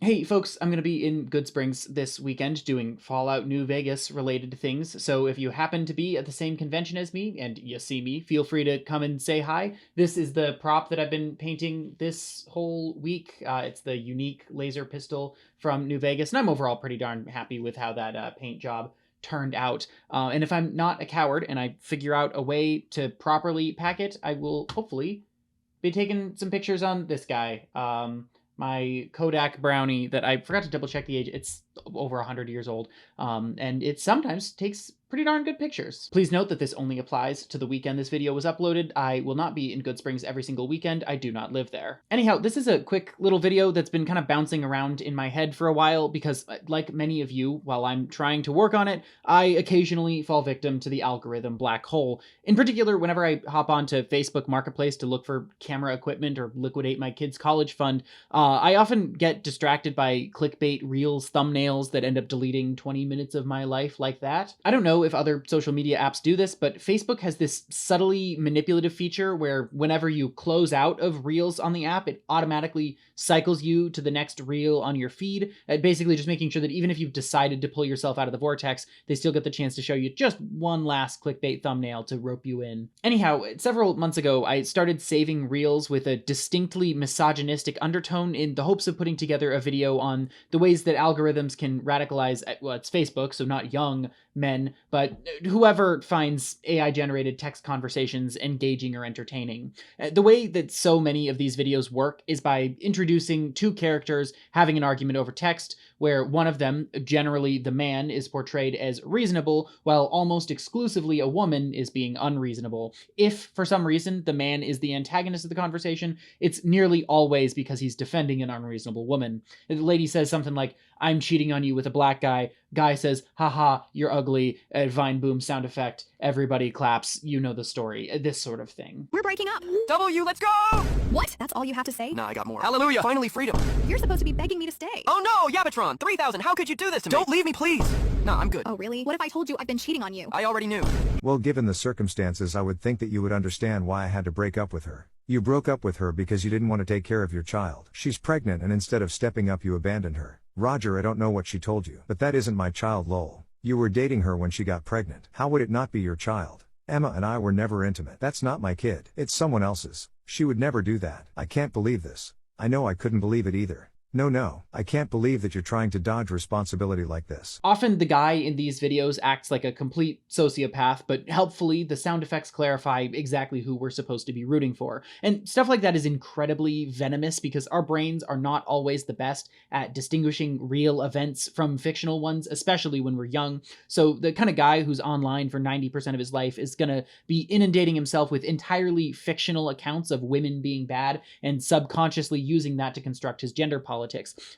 Hey folks, I'm going to be in Good Springs this weekend doing Fallout New Vegas related things, so if you happen to be at the same convention as me and you see me, feel free to come and say hi. This is the prop that I've been painting this whole week. It's the unique laser pistol from New Vegas, and I'm overall pretty darn happy with how that paint job turned out. And if I'm not a coward and I figure out a way to properly pack it, I will hopefully be taking some pictures on this guy. My Kodak Brownie that I forgot to double check the age. It's over 100 years old, and it sometimes takes pretty darn good pictures. Please note that this only applies to the weekend this video was uploaded. I will not be in Good Springs every single weekend. I do not live there. Anyhow, this is a quick little video that's been kind of bouncing around in my head for a while because, like many of you, while I'm trying to work on it, I occasionally fall victim to the algorithm black hole. In particular, whenever I hop onto Facebook Marketplace to look for camera equipment or liquidate my kids' college fund, I often get distracted by clickbait reels, thumbnails that end up deleting 20 minutes of my life like that. I don't know if other social media apps do this, but Facebook has this subtly manipulative feature where whenever you close out of Reels on the app, it automatically cycles you to the next reel on your feed, basically just making sure that even if you've decided to pull yourself out of the vortex, they still get the chance to show you just one last clickbait thumbnail to rope you in. Anyhow, several months ago, I started saving Reels with a distinctly misogynistic undertone in the hopes of putting together a video on the ways that algorithms can radicalize, well, it's Facebook, so not young men, but whoever finds AI-generated text conversations engaging or entertaining. The way that so many of these videos work is by introducing two characters having an argument over text, where one of them, generally the man, is portrayed as reasonable, while almost exclusively a woman is being unreasonable. If, for some reason, the man is the antagonist of the conversation, it's nearly always because he's defending an unreasonable woman. The lady says something like, "I'm cheating on you with a black guy." Guy says, "Haha, you're ugly." Vine boom sound effect. Everybody claps. You know the story. This sort of thing. We're breaking up. W, let's go! What? That's all you have to say? Nah, I got more. Hallelujah! Finally freedom! You're supposed to be begging me to stay. Oh no! Yabatron! 3,000! How could you do this to me? Don't leave me, please! Nah, I'm good. Oh, really? What if I told you I've been cheating on you? I already knew. Well, given the circumstances, I would think that you would understand why I had to break up with her. You broke up with her because you didn't want to take care of your child. She's pregnant and instead of stepping up you abandoned her. Roger, I don't know what she told you, but that isn't my child, lol. You were dating her when she got pregnant. How would it not be your child? Emma and I were never intimate. That's not my kid. It's someone else's. She would never do that. I can't believe this. I know I couldn't believe it either. No, I can't believe that you're trying to dodge responsibility like this. Often the guy in these videos acts like a complete sociopath, but helpfully the sound effects clarify exactly who we're supposed to be rooting for. And stuff like that is incredibly venomous because our brains are not always the best at distinguishing real events from fictional ones, especially when we're young. So the kind of guy who's online for 90% of his life is gonna be inundating himself with entirely fictional accounts of women being bad and subconsciously using that to construct his gender politics.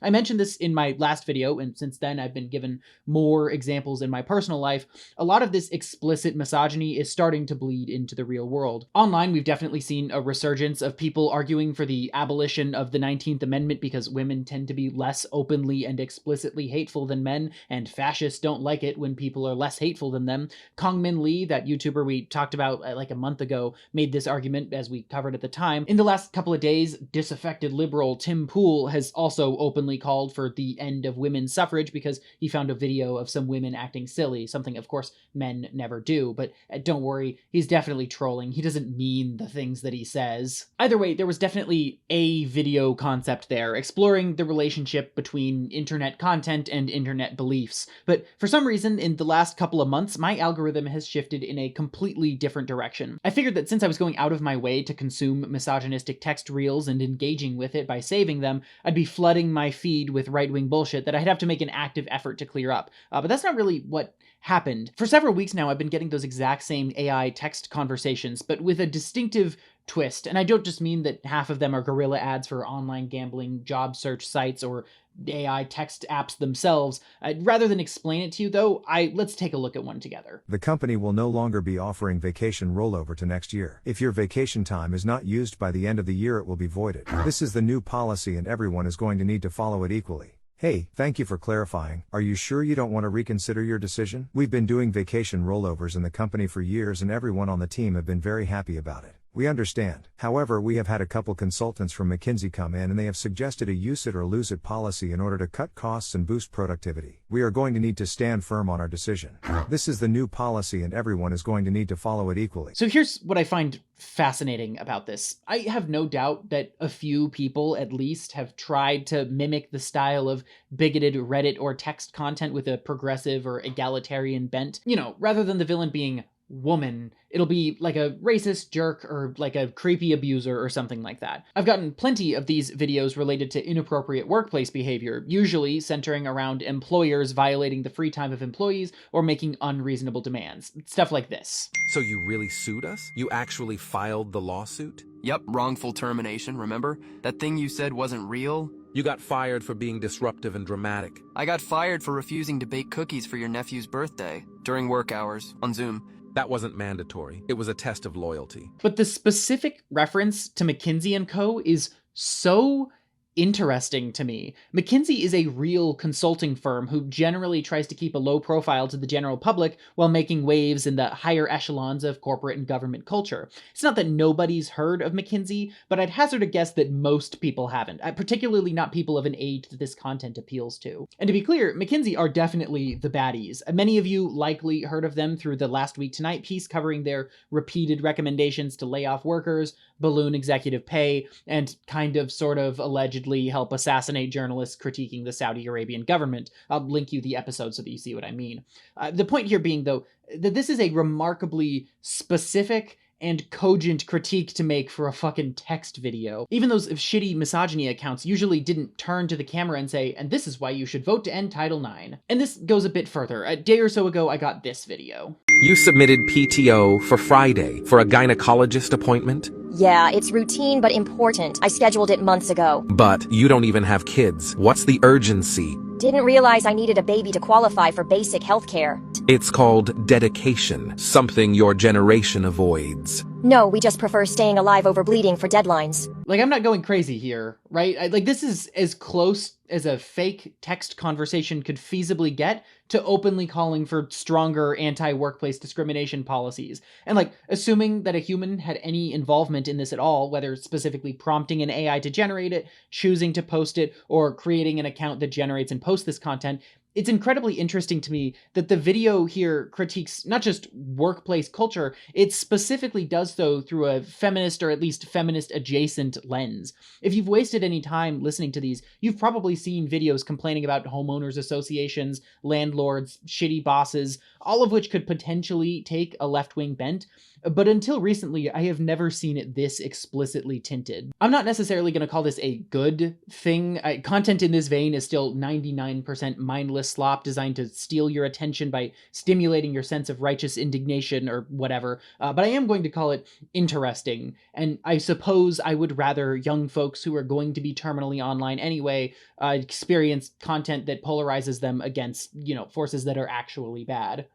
I mentioned this in my last video, and since then I've been given more examples in my personal life. A lot of this explicit misogyny is starting to bleed into the real world. Online, we've definitely seen a resurgence of people arguing for the abolition of the 19th Amendment because women tend to be less openly and explicitly hateful than men, and fascists don't like it when people are less hateful than them. Kongmin Lee, that YouTuber we talked about like a month ago, made this argument as we covered at the time. In the last couple of days, disaffected liberal Tim Pool has also openly called for the end of women's suffrage because he found a video of some women acting silly, something of course men never do, but don't worry, he's definitely trolling. He doesn't mean the things that he says. Either way, there was definitely a video concept there, exploring the relationship between internet content and internet beliefs. But for some reason, in the last couple of months, my algorithm has shifted in a completely different direction. I figured that since I was going out of my way to consume misogynistic text reels and engaging with it by saving them, I'd be flooding my feed with right-wing bullshit that I'd have to make an active effort to clear up. But that's not really what happened. For several weeks now, I've been getting those exact same AI text conversations, but with a distinctive twist. And I don't just mean that half of them are guerrilla ads for online gambling, job search sites, or AI text apps themselves. Rather than explain it to you, though, let's take a look at one together. The company will no longer be offering vacation rollover to next year. If your vacation time is not used by the end of the year, it will be voided. This is the new policy and everyone is going to need to follow it equally. Hey, thank you for clarifying. Are you sure you don't want to reconsider your decision? We've been doing vacation rollovers in the company for years and everyone on the team have been very happy about it. We understand. However, we have had a couple consultants from McKinsey come in and they have suggested a use it or lose it policy in order to cut costs and boost productivity. We are going to need to stand firm on our decision. This is the new policy and everyone is going to need to follow it equally. So here's what I find fascinating about this. I have no doubt that a few people at least have tried to mimic the style of bigoted Reddit or text content with a progressive or egalitarian bent. You know, rather than the villain being woman, it'll be like a racist jerk or like a creepy abuser or something like that. I've gotten plenty of these videos related to inappropriate workplace behavior, usually centering around employers violating the free time of employees or making unreasonable demands. Stuff like this. So you really sued us? You actually filed the lawsuit? Yep, wrongful termination, remember? That thing you said wasn't real? You got fired for being disruptive and dramatic. I got fired for refusing to bake cookies for your nephew's birthday during work hours on Zoom. That wasn't mandatory. It was a test of loyalty. But the specific reference to McKinsey & Co. is so interesting to me. McKinsey is a real consulting firm who generally tries to keep a low profile to the general public while making waves in the higher echelons of corporate and government culture. It's not that nobody's heard of McKinsey, but I'd hazard a guess that most people haven't, particularly not people of an age that this content appeals to. And to be clear, McKinsey are definitely the baddies. Many of you likely heard of them through the Last Week Tonight piece covering their repeated recommendations to lay off workers, balloon executive pay, and kind of sort of allegedly help assassinate journalists critiquing the Saudi Arabian government. I'll link you the episode so that you see what I mean. The point here being, though, that this is a remarkably specific and cogent critique to make for a fucking text video. Even those shitty misogyny accounts usually didn't turn to the camera and say, and this is why you should vote to end Title IX. And this goes a bit further. A day or so ago, I got this video. You submitted PTO for Friday for a gynecologist appointment? Yeah, it's routine but important. I scheduled it months ago. But you don't even have kids. What's the urgency? Didn't realize I needed a baby to qualify for basic health care. It's called dedication, something your generation avoids. No, we just prefer staying alive over bleeding for deadlines. Like, I'm not going crazy here, right? Like, this is as close as a fake text conversation could feasibly get to openly calling for stronger anti-workplace discrimination policies. And like, assuming that a human had any involvement in this at all, whether specifically prompting an AI to generate it, choosing to post it, or creating an account that generates and posts this content, it's incredibly interesting to me that the video here critiques not just workplace culture, it specifically does so through a feminist or at least feminist adjacent lens. If you've wasted any time listening to these, you've probably seen videos complaining about homeowners associations, landlords, shitty bosses, all of which could potentially take a left-wing bent. But until recently, I have never seen it this explicitly tinted. I'm not necessarily going to call this a good thing. Content in this vein is still 99% mindless slop designed to steal your attention by stimulating your sense of righteous indignation or whatever. But I am going to call it interesting. And I suppose I would rather young folks who are going to be terminally online anyway experience content that polarizes them against, forces that are actually bad.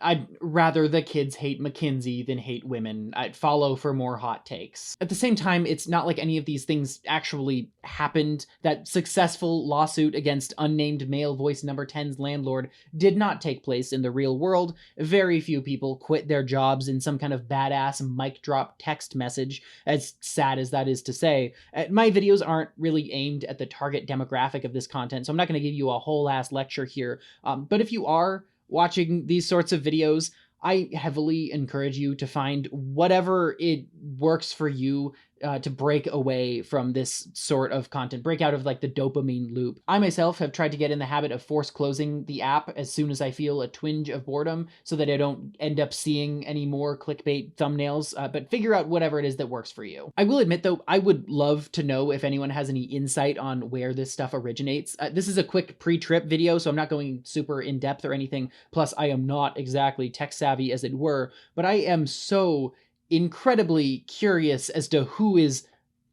I'd rather the kids hate McKinsey than hate women. I'd follow for more hot takes. At the same time, it's not like any of these things actually happened. That successful lawsuit against unnamed male voice number 10's landlord did not take place in the real world. Very few people quit their jobs in some kind of badass mic drop text message, as sad as that is to say. My videos aren't really aimed at the target demographic of this content, so I'm not going to give you a whole ass lecture here. But if you are watching these sorts of videos, I heavily encourage you to find whatever it works for you to break away from this sort of content, break out of like the dopamine loop. I myself have tried to get in the habit of force closing the app as soon as I feel a twinge of boredom so that I don't end up seeing any more clickbait thumbnails, but figure out whatever it is that works for you. I will admit though, I would love to know if anyone has any insight on where this stuff originates. This is a quick pre-trip video, so I'm not going super in depth or anything. Plus I am not exactly tech savvy as it were, but I am so incredibly curious as to who is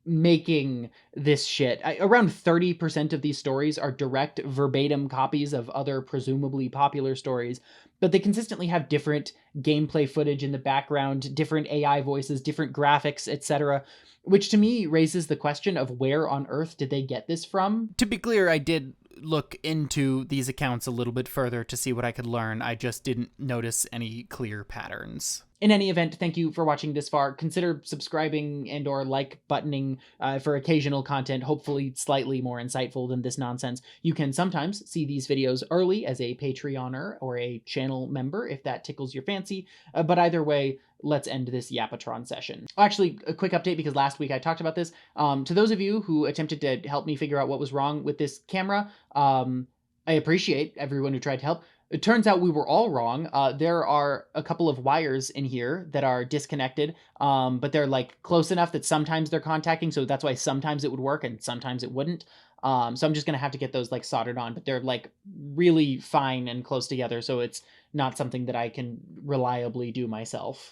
making this shit. Around 30% of these stories are direct verbatim copies of other presumably popular stories, but they consistently have different gameplay footage in the background, different AI voices, different graphics, etc., which to me raises the question of where on earth did they get this from? To be clear, I did look into these accounts a little bit further to see what I could learn. I just didn't notice any clear patterns. In any event, thank you for watching this far. Consider subscribing and or like buttoning for occasional content, hopefully slightly more insightful than this nonsense. You can sometimes see these videos early as a Patreoner or a channel member if that tickles your fancy, but either way, let's end this Yapatron session. Actually, a quick update because last week I talked about this. To those of you who attempted to help me figure out what was wrong with this camera, I appreciate everyone who tried to help. It turns out we were all wrong. There are a couple of wires in here that are disconnected, but they're like close enough that sometimes they're contacting, so that's why sometimes it would work and sometimes it wouldn't. So I'm just gonna have to get those like soldered on, but they're like really fine and close together, so it's not something that I can reliably do myself.